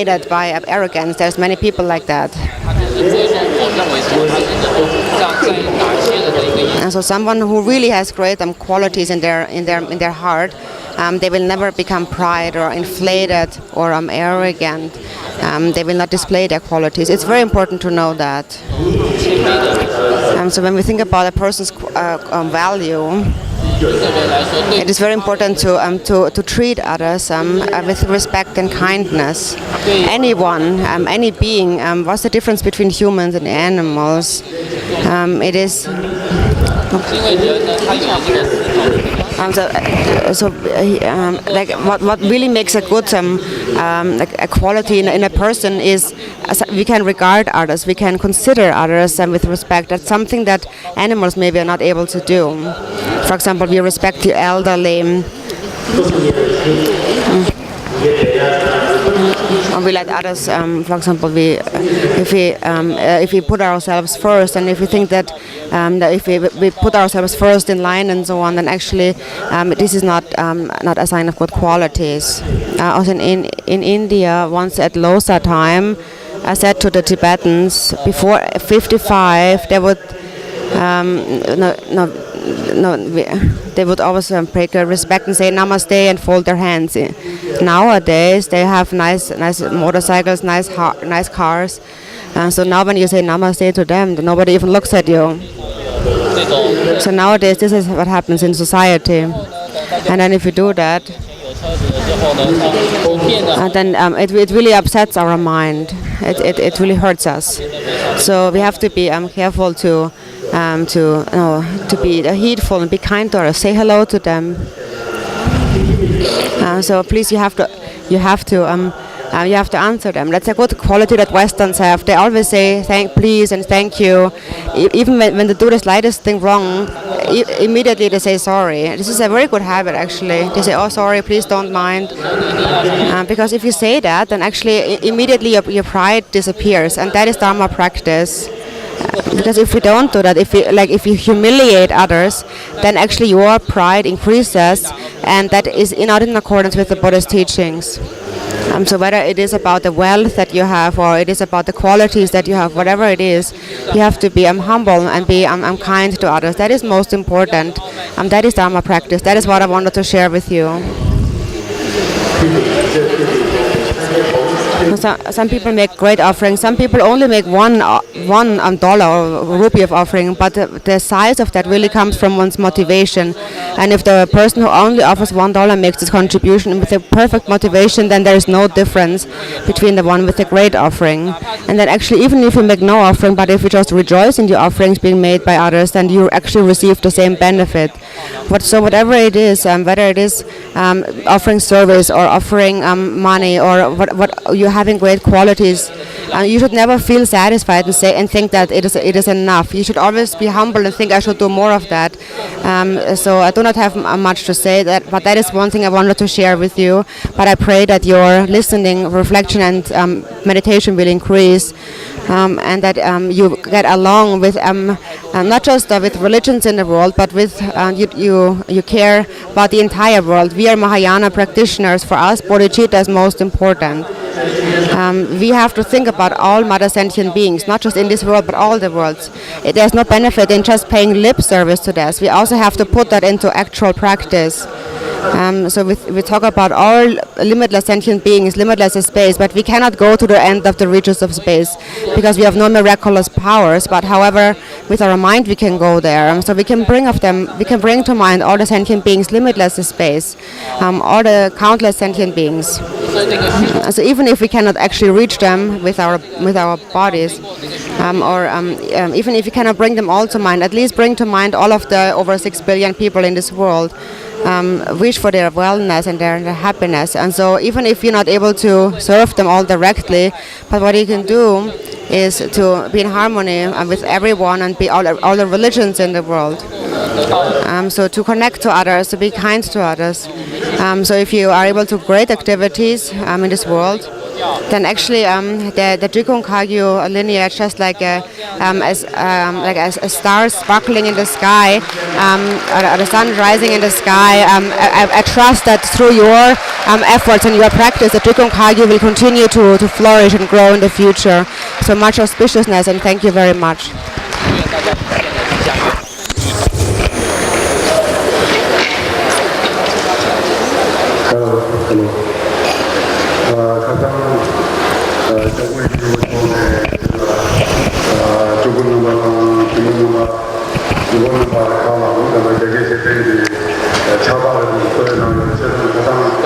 That by arrogance. There's many people like that. And so someone who really has great qualities in their heart, they will never become pride or inflated or arrogant. They will not display their qualities. It's very important to know that. So when we think about a person's value, it is very important to treat others with respect and kindness. Anyone, any being. What's the difference between humans and animals? It is. Like what really makes a good a quality in a person is we can regard others, we can consider others with respect. That's something that animals maybe are not able to do. For example, we respect the elderly. Or we let others, for example, if we put ourselves first, and if we think that if we put ourselves first in line and so on, then actually this is not a sign of good qualities. Also in India, once at Losar time, I said to the Tibetans, before 55, they would they would always pay respect and say namaste and fold their hands. Nowadays they have nice motorcycles, nice cars. So now when you say namaste to them, nobody even looks at you. So nowadays this is what happens in society. And then if you do that, then it really upsets our mind. It really hurts us. So we have to be careful to be heedful and be kind to others. Say hello to them. So please, you have to answer them. That's a good quality that Westerns have. They always say please and thank you. Even when they do the slightest thing wrong, immediately they say sorry. This is a very good habit, actually. They say, oh, sorry, please don't mind. Because if you say that, then actually immediately your pride disappears, and that is Dharma practice. Because if we don't do that, if you humiliate others, then actually your pride increases, and that is not in accordance with the Buddha's teachings. So whether it is about the wealth that you have, or it is about the qualities that you have, whatever it is, you have to be humble and be kind to others. That is most important. That is Dharma practice. That is what I wanted to share with you. Some people make great offerings. Some people only make one dollar or rupee of offering, but the size of that really comes from one's motivation. And if the person who only offers $1 makes this contribution with a perfect motivation, then there is no difference between the one with the great offering. And then actually, even if you make no offering, but if you just rejoice in the offerings being made by others, then you actually receive the same benefit. So whatever it is, whether it is offering service or offering money, or what you're having great qualities, you should never feel satisfied and think that it is enough. You should always be humble and think I should do more of that. So I do not have much to say, but that is one thing I wanted to share with you. But I pray that your listening, reflection, and meditation will increase, and that you get along with not just with religions in the world, but with you care about the entire world. We are Mahayana practitioners. For us, bodhicitta is most important. We have to think about all mother sentient beings, not just in this world, but all the worlds. There's no benefit in just paying lip service to this. We also have to put that into actual practice. So we talk about all limitless sentient beings, limitless space, but we cannot go to the end of the reaches of space because we have no miraculous powers. But however, with our mind we can go there. So we can bring to mind all the sentient beings, limitless space, all the countless sentient beings. So even if we cannot actually reach them with our bodies, even if you cannot bring them all to mind, at least bring to mind all of the over 6 billion people in this world. Wish for their wellness and their happiness. And so even if you're not able to serve them all directly, but what you can do is to be in harmony with everyone and be all the religions in the world. So to connect to others, to be kind to others. So if you are able to great activities in this world, then actually the Jigten Kagyu lineage, just like a star sparkling in the sky, or the sun rising in the sky. I trust that through your efforts and your practice, the Jigten Kagyu will continue to flourish and grow in the future. So much auspiciousness, and thank you very much.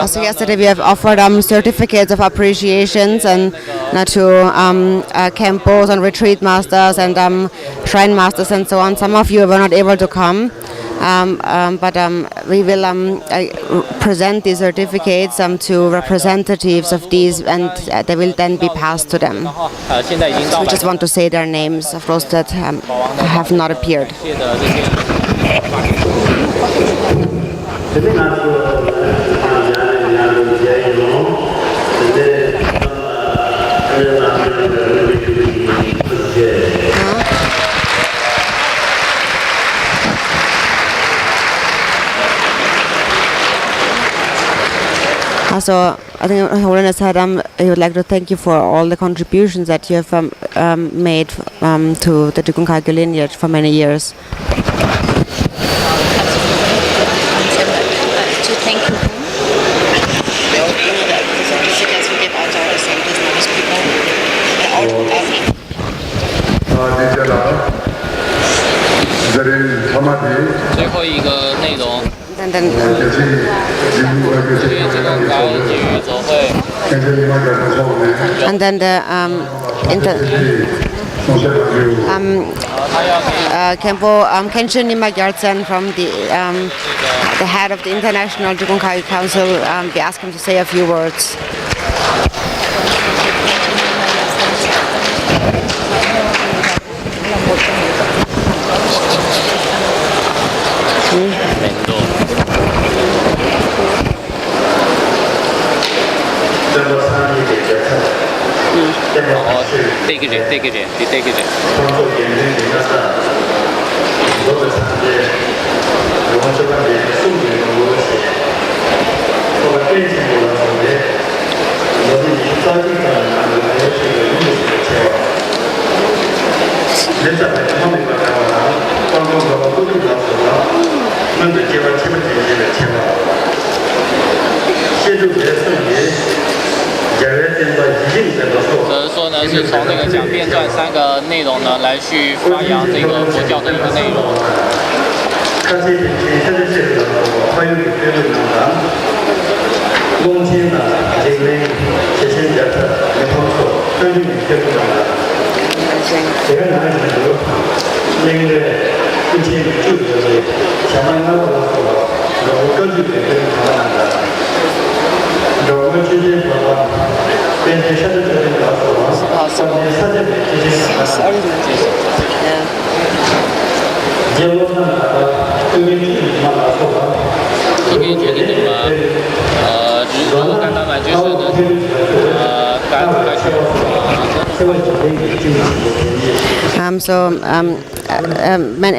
Also yesterday we have offered certificates of appreciations and to Kempos and retreat masters and shrine masters and so on. Some of you were not able to come, but we will present these certificates to representatives of these, and they will then be passed to them. So we just want to say their names of those that have not appeared. So I think Holiness said he would like to thank you for all the contributions that you have made to the Jigten Kagyu lineage for many years. To thank you. And then the Kempo Kenshin Nima Gyaltsen from the head of the International Jigten Kagyu Council, we asked him to say a few words.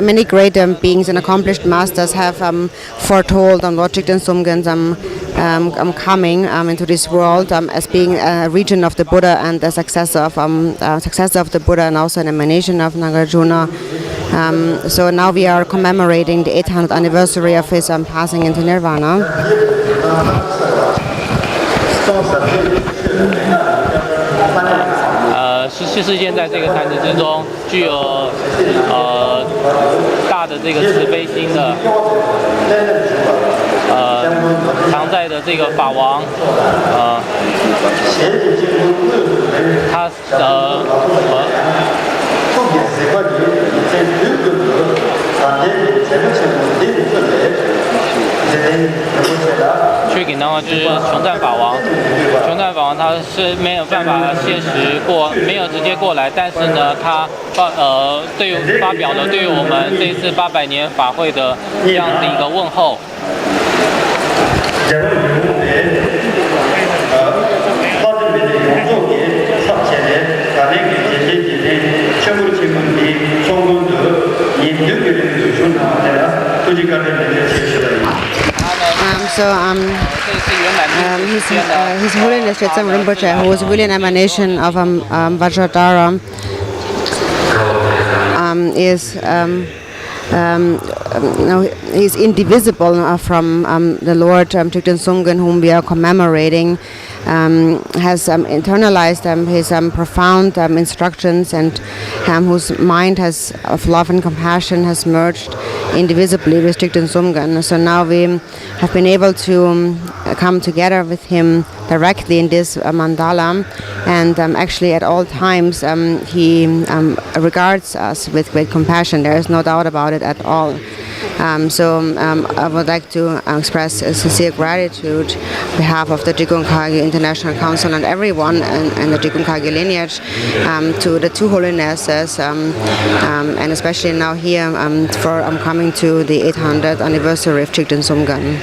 Many great beings and accomplished masters have foretold on Lord Jigten Sumgon's coming into this world as being a region of the Buddha and the successor of the Buddha, and also an emanation of Nagarjuna. So now we are commemorating the 800th anniversary of his passing into Nirvana. 是世间在这个坛子之中具有大的这个慈悲心的常在的这个法王他去给呢就是穷赞法王，穷赞法王他是没有办法现实过，没有直接过来，但是呢，他发表了对于我们这次800年法会的这样的一个问候。So His Holiness Jigten Rinpoche, who was really an emanation of Vajradhara, he's indivisible from the Lord Jigten Sumgon, whom we are commemorating. Has internalized his profound instructions, and whose mind has of love and compassion has merged indivisibly with Jigten Sumgon. So now we have been able to come together with him directly in this mandala, and actually at all times he regards us with great compassion. There is no doubt about it at all. I would like to express a sincere gratitude on behalf of the Jigten Kagyu International Council and everyone and the Jigten Kagyu lineage to the two holinesses, and especially now here for coming to the 800th anniversary of Jigten Sumgon.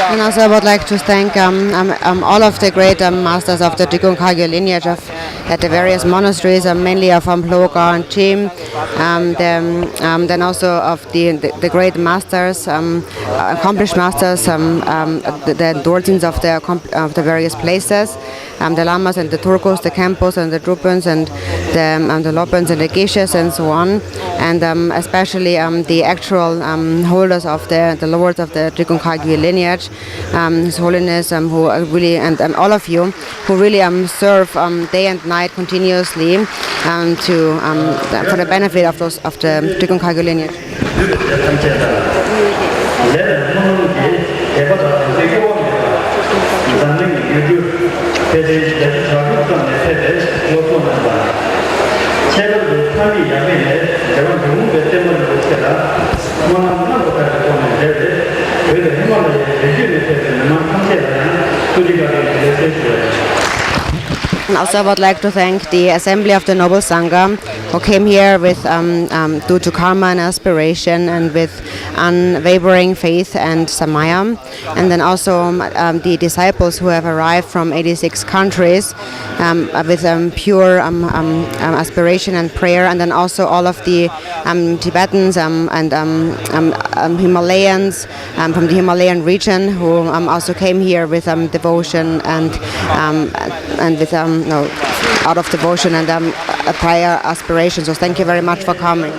And also I would like to thank all of the great masters of the Jigten Kagyu lineage at the various monasteries, mainly of Ploga and Chim, then also of the great masters, accomplished masters, the Dorjins of the various places, the Lamas and the Turkos, the Kempos and the Drupans and the Lopans and the Geshes and so on, and especially the actual holders of the lords of the Jigten Kagyu lineage, His Holiness, who really, and all of you who really serve day and night continuously for the benefit of the Jigten Kagyu lineage. And also I would like to thank the Assembly of the Noble Sangha, who came here with due to karma and aspiration and with unwavering faith and samaya, and then also the disciples who have arrived from 86 countries with pure aspiration and prayer, and then also all of the Tibetans and Himalayans from the Himalayan region who also came here with devotion and with out of devotion and prior aspirations. So thank you very much for coming.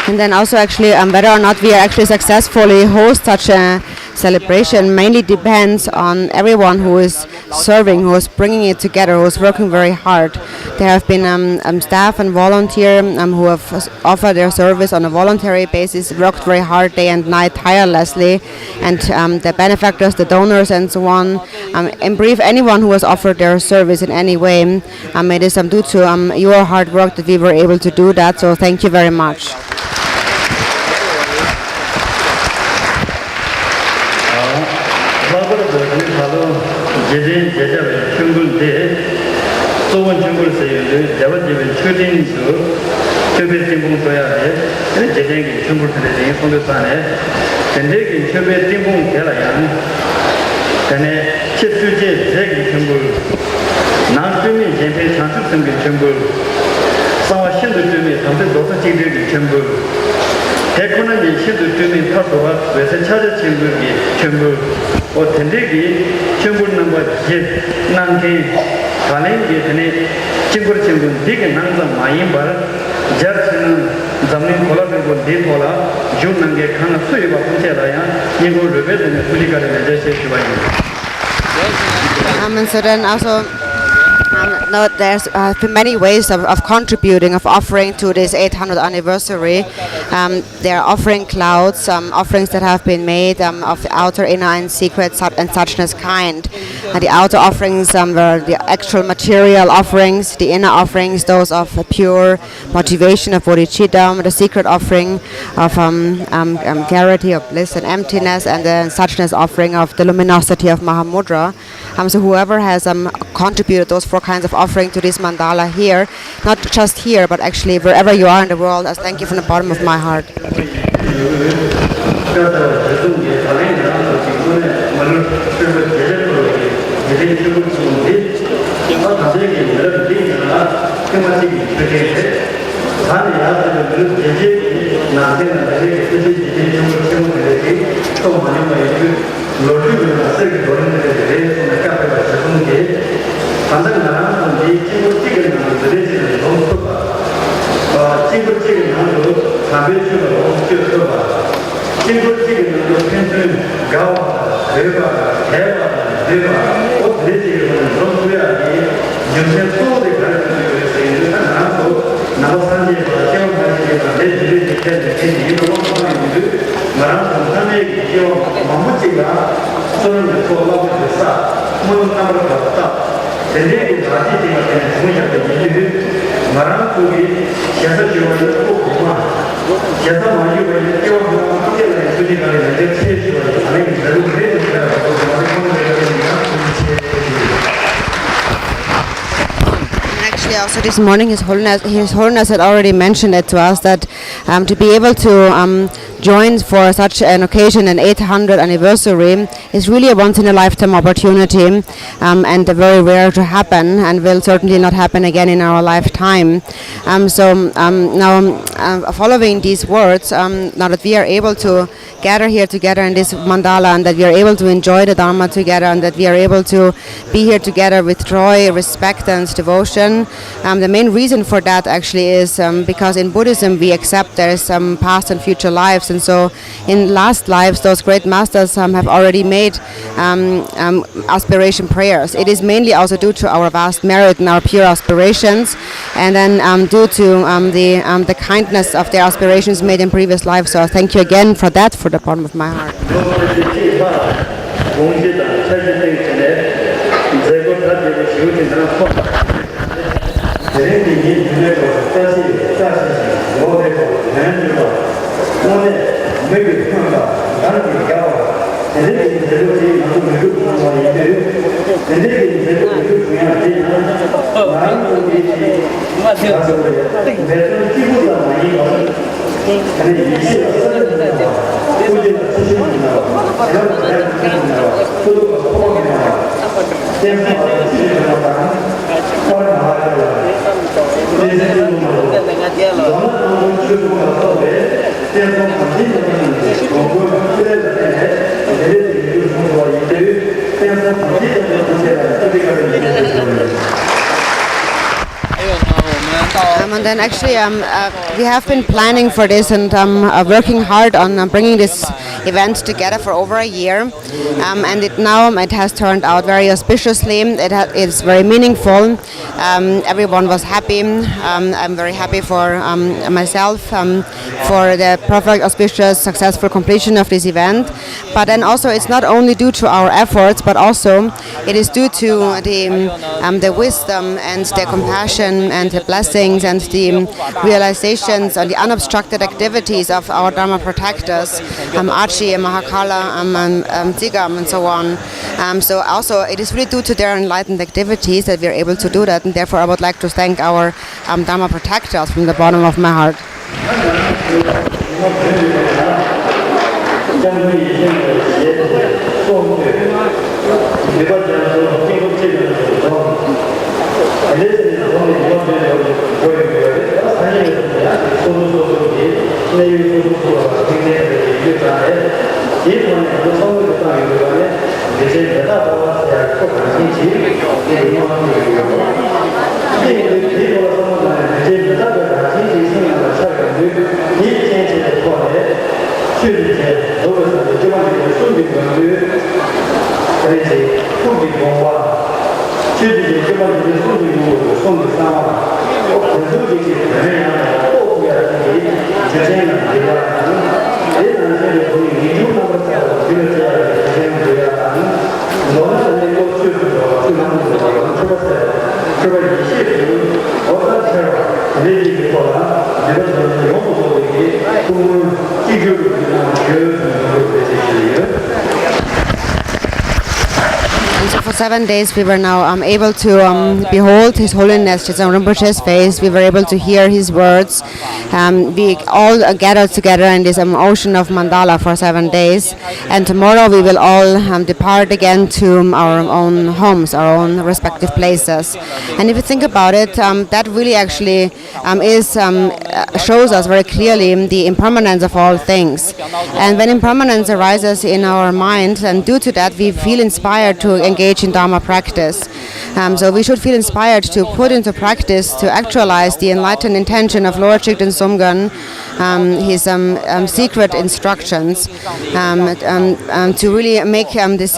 And then also actually whether or not we actually successfully host such a celebration mainly depends on everyone who is serving, who is bringing it together, who is working very hard. There have been staff and volunteer who have offered their service on a voluntary basis, worked very hard day and night tirelessly, and the benefactors, the donors and so on. In brief, anyone who has offered their service in any way, it is due to your hard work that we were able to do that, so thank you very much. 전대기 협의 띵봉 되라야 전에 칩수제 대기 정부 남주민 재배 장수 선거 정부 사와 신도 주민 상대 도서 지대기 정부 대코는 신도 주민 타도와 외세 차저 정부기 정부 전대기 정부 넘버 제 난게 가랭게 전에 친구를 친구 되게 남자 마임발 자르는 जमीन खोला फिर वो दिन खोला जो नंगे खाना सोए बापू से लाया ये वो रुपए देने पुली करे ने जैसे Shivai And so then also no, there's been many ways of contributing, of offering to this 800th anniversary. There are offering clouds, offerings that have been made of the outer, inner, and secret and suchness kind. The outer offerings were the actual material offerings, the inner offerings, those of pure motivation of bodhicitta, the secret offering of clarity, of bliss and emptiness, and the suchness offering of the luminosity of Mahamudra. So whoever has contributed those four kinds of offering to this mandala here, not just here, but actually wherever you are in the world, I thank you from the bottom of my heart. Also this morning His Holiness had already mentioned it to us that to be able to join for such an occasion, an 800th anniversary, is really a once-in-a-lifetime opportunity and very rare to happen, and will certainly not happen again in our lifetime. Now, following these words, now that we are able to gather here together in this mandala, and that we are able to enjoy the Dharma together, and that we are able to be here together with joy, respect and devotion, the main reason for that actually is because in Buddhism we accept there is some past and future lives, and so in last lives those great masters have already made aspiration prayers. It is mainly also due to our vast merit and our pure aspirations, and then due to the kindness of their aspirations made in previous lives. So thank you again for that, for the bottom of my heart. And then actually we have been planning for this and working hard on bringing this event together for over a year, and it has turned out very auspiciously. It's very meaningful. Everyone was happy. I'm very happy for myself for the perfect, auspicious, successful completion of this event. But then also it's not only due to our efforts, but also it is due to the wisdom and the compassion and the blessings and the realizations and the unobstructed activities of our Dharma protectors, Achi, Mahakala, Tigam, and so on. So also it is really due to their enlightened activities that we are able to do that, and therefore I would like to thank our Dharma protectors from the bottom of my heart. 将会以现在企业送对，没关系，说经过这个手中，这是我们完全了解，我也了解，产业是怎样，收入的，内容收入今天的一个状态，一方面是商业上有关的，这些大多是不感兴趣，这一方面有。这个美国的商业这些大个感兴趣性的产业，你现在的话呢？确实是，如果是这方面的数据根据，而且数据的话，确实是这方面的数据有送的上网，我很多这些怎么样的报复呀这些，之前呢这个，这两天的朋友研究那个时候，就是这样的，之前这个，我们是能够确实说，非常的这个，这个一些是，我当时这些说了，这个是用不着的，都记住。And so for 7 days we were now able to behold His Holiness Jigten Rinpoche's face. We were able to hear his words. We all gathered together in this ocean of Mandala for 7 days. And tomorrow we will all depart again to our own homes, our own respective places. And if you think about it, that really actually shows us very clearly the impermanence of all things. And when impermanence arises in our mind, and due to that we feel inspired to engage in Dharma practice. So we should feel inspired to put into practice, to actualize the enlightened intention of Lord Jigten Sumgon, his secret instructions, to really make this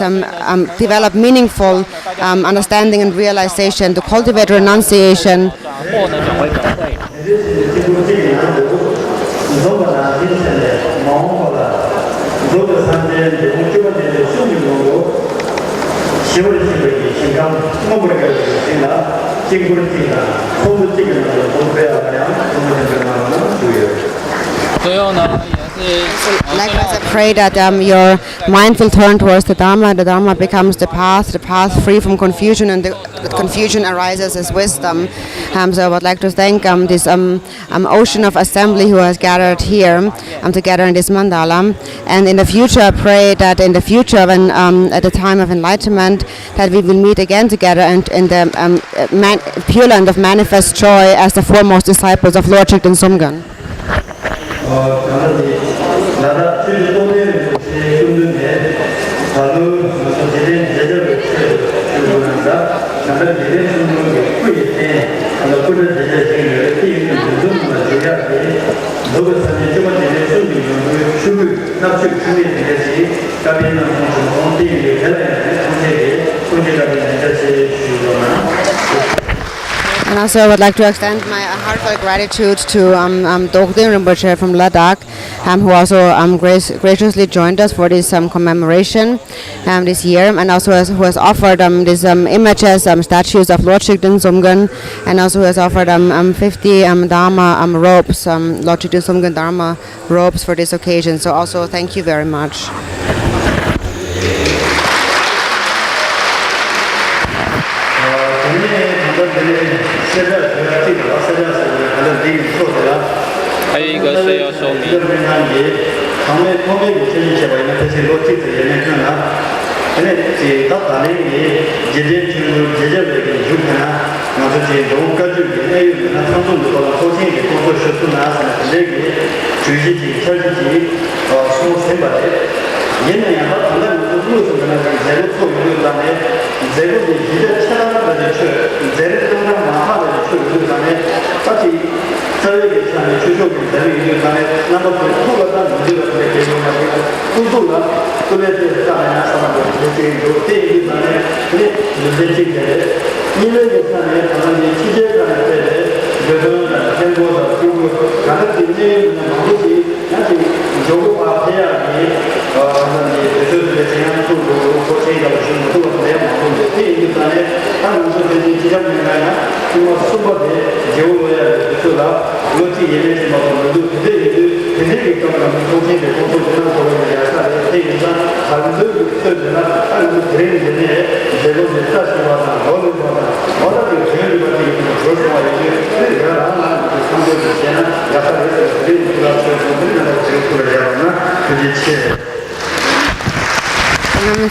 develop meaningful understanding and realization, to cultivate renunciation. Likewise, I pray that your mind will turn towards the Dharma becomes the path free from confusion, and that confusion arises as wisdom. So I would like to thank this ocean of assembly who has gathered here together in this mandala. And in the future, I pray that in the future, when at the time of enlightenment, that we will meet again together and in the Pure Land of manifest joy as the foremost disciples of Lord Jigten Sumgon. And also I would like to extend my heartfelt gratitude to Dehradun Rinpoche from Ladakh, who also graciously joined us for this commemoration this year, and also who has offered these images, statues of Lord Jigten Sumgon, and also who has offered 50 Dharma robes, Lord Jigten Sumgon Dharma robes for this occasion. So also thank you very much. Thank you.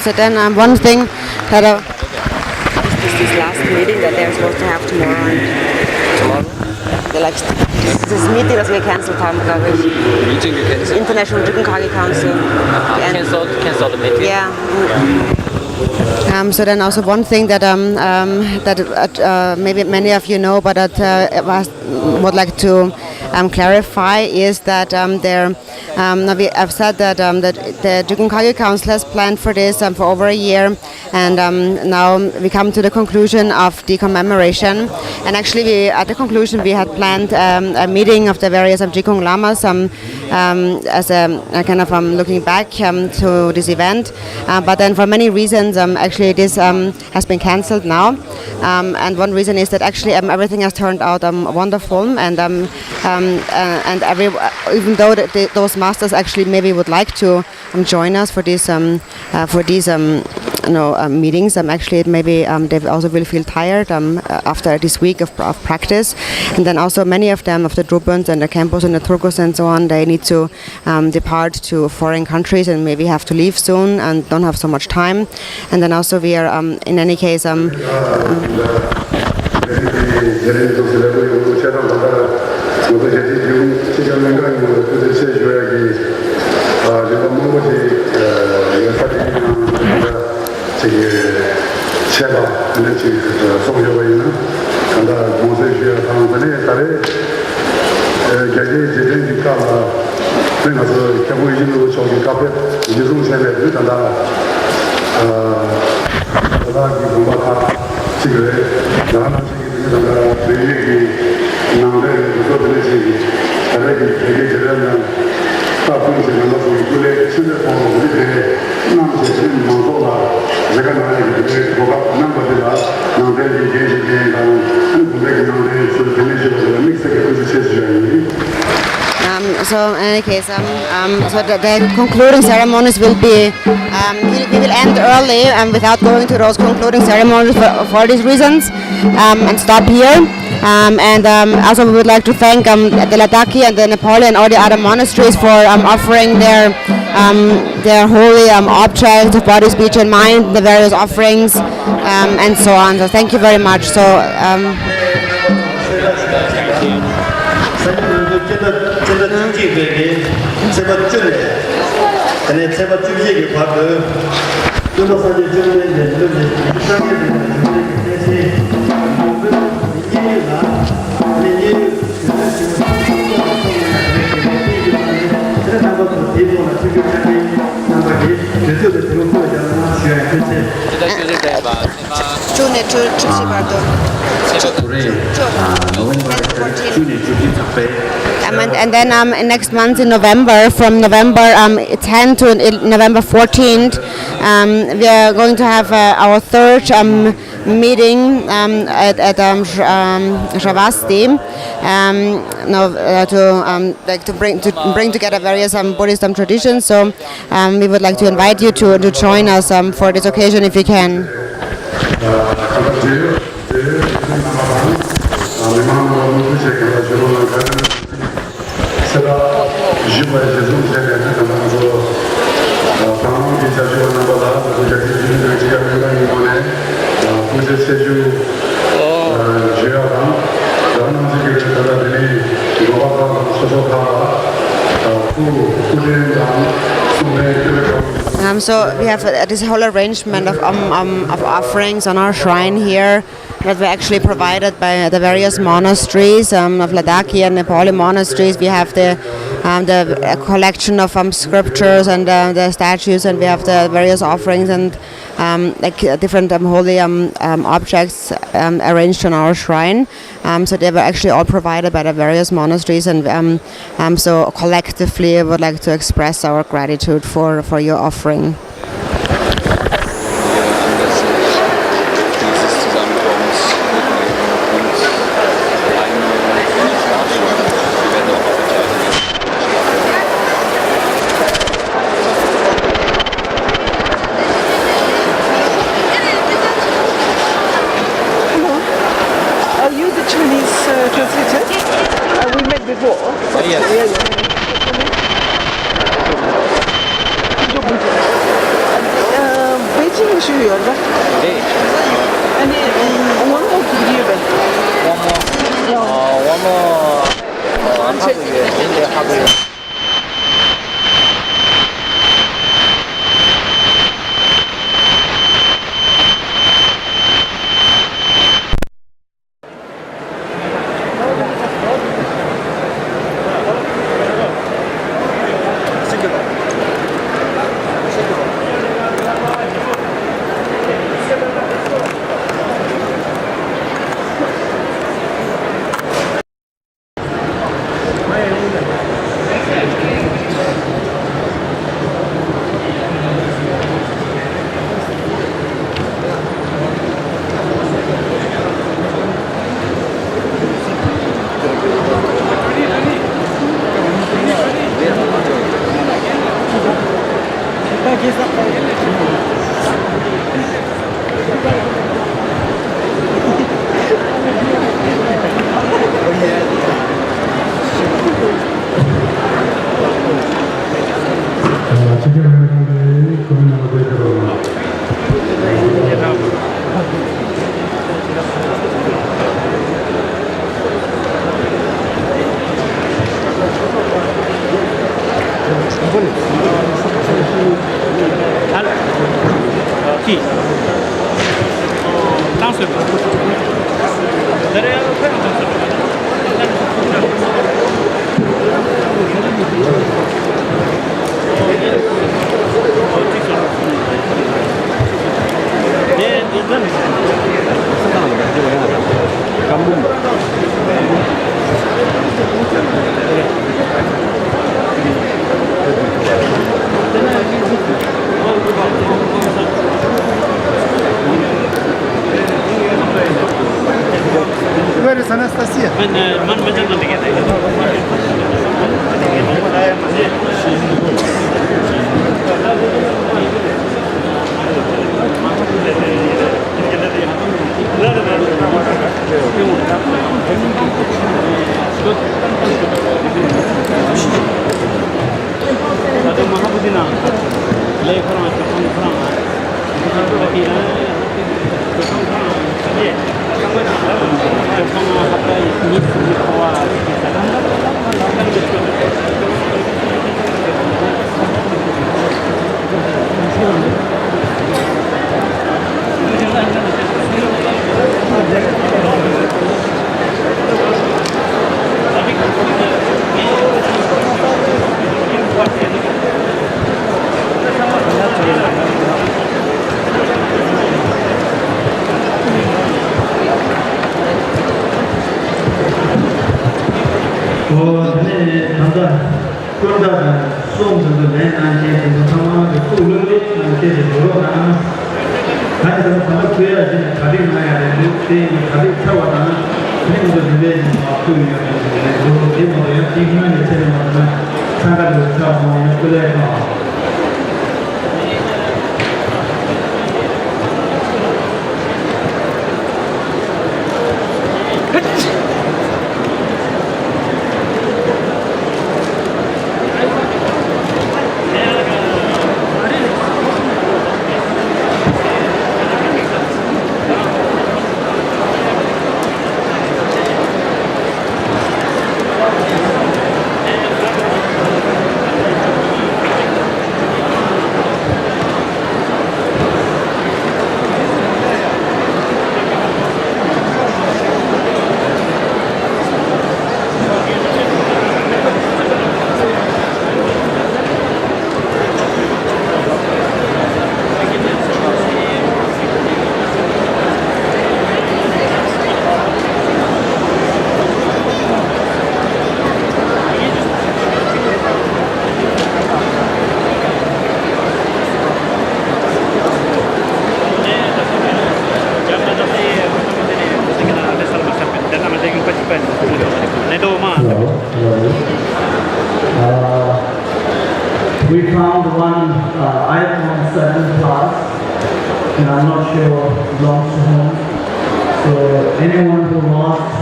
So then one thing that this last meeting that they're supposed to have tomorrow. This meeting that we cancelled, glaube ich. Meeting gecancelt? International Jigten Council. Cancel the meeting. Yeah. So then also one thing that maybe many of you know, but that would like to clarify is that I've said that the Jigten Council has planned for this for over a year, and now we come to the conclusion of the commemoration. And actually, at the conclusion, we had planned a meeting of the various Jigten Lamas as a kind of looking back to this event. But then, for many reasons, actually this has been cancelled now. And one reason is that actually everything has turned out wonderful, and even though those masters actually maybe would like to join us for these meetings, actually maybe they also will feel tired after this week of practice. And then also many of them, of the Drupuns and the Kempos and the Turkos and so on, they need to depart to foreign countries and maybe have to leave soon and don't have so much time. And then also we are in any case so in any case, so the concluding ceremonies will be, we will end early without going to those concluding ceremonies for these reasons, and stop here. And also we would like to thank the Ladakhi and the Nepali and all the other monasteries for offering their holy objects of body, speech and mind, the various offerings, and so on. So thank you very much. So and then next month in November, from November 10th to November 14th, we are going to have our third meeting at Shavasti, to bring together various Buddhist traditions. So we would like to invite you to join us for this occasion if you can. So we have this whole arrangement of offerings on our shrine here that were actually provided by the various monasteries of Ladakhi and Nepali monasteries. We have the collection of scriptures and the statues, and we have the various offerings and different holy objects arranged on our shrine. So they were actually all provided by the various monasteries, and so collectively I would like to express our gratitude for your offering. English you heard? And one more 기리를. one more 하고요. 인제 하고요. Where is Anastasia? We found one iPhone 7 Plus, and I'm not sure it belongs to whom. So anyone who wants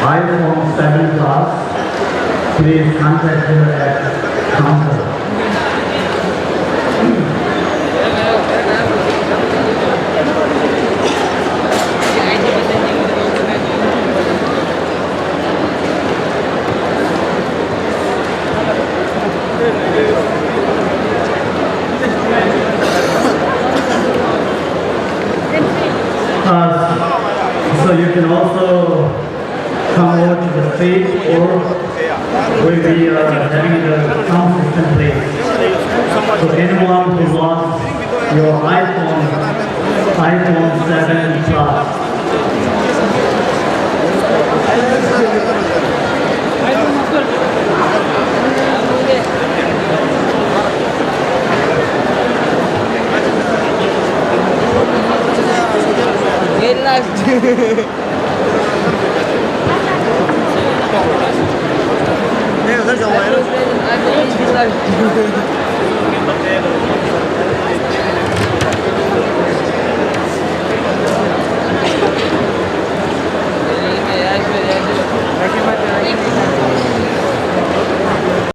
iPhone 7 Plus, please contact her at counter. page or will be having the sound system played. So anyone who lost your iPhone 7 Plus,没有，他讲完了。